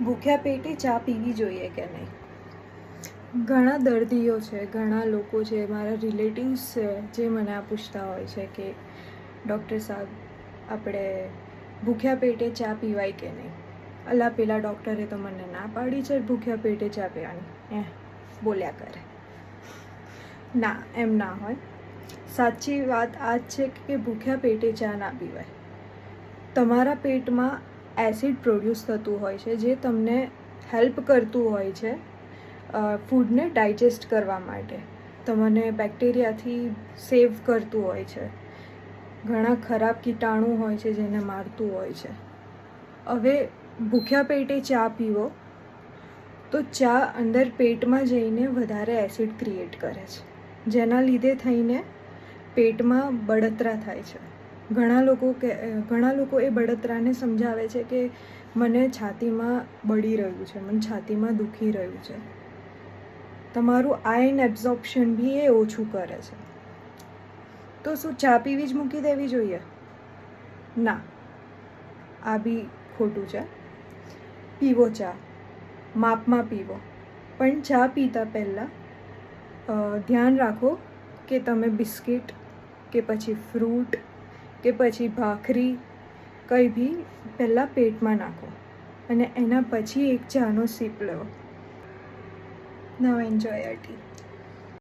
ભૂખ્યા પેટે ચા પીવી જોઈએ કે નહીં? ઘણા દર્દીઓ છે, ઘણા લોકો છે, મારા રિલેટિવ્સ છે, જે મને આ પૂછતા હોય છે કે ડૉક્ટર સાહેબ, આપણે ભૂખ્યા પેટે ચા પીવાય કે નહીં? અલા, પેલા ડૉક્ટરે તો મને ના પાડી છે ભૂખ્યા પેટે ચા પીવાની, બોલ્યા કરે. ના, એમ ના હોય. સાચી વાત આ જ છે કે ભૂખ્યા પેટે ચા ના પીવાય. તમારા પેટમાં એસિડ પ્રોડ્યુસ થતું હોય છે, જે તમને હેલ્પ કરતું હોય છે ફૂડને ડાયજેસ્ટ કરવા માટે, તમને બેક્ટેરિયાથી સેવ કરતું હોય છે, ઘણા ખરાબ કીટાણુ હોય છે જેને મારતું હોય છે. હવે ભૂખ્યા પેટે ચા પીવો તો ચા અંદર પેટમાં જઈને વધારે એસિડ ક્રિએટ કરે છે, જેના લીધે થઈને પેટમાં બળતરા થાય છે. ઘણા લોકો એ બળતરાને સમજાવે છે કે મને છાતીમાં બળી રહ્યું છે, મને છાતીમાં દુખી રહ્યું છે. તમારું આયર્ન એબ્ઝોર્પ્શન બી એ ઓછું કરે છે. તો શું ચા પીવી જ મૂકી દેવી જોઈએ? ના, આ બી ખોટું છે. પીવો ચા, માપમાં પીવો, પણ ચા પીતા પહેલાં ધ્યાન રાખો કે તમે બિસ્કિટ કે પછી ફ્રૂટ કે પછી ભાખરી કંઈ બી પહેલાં પેટમાં નાખો અને એના પછી એક ચાનો સિપ લો. નાઉ એન્જોય યોર ટી.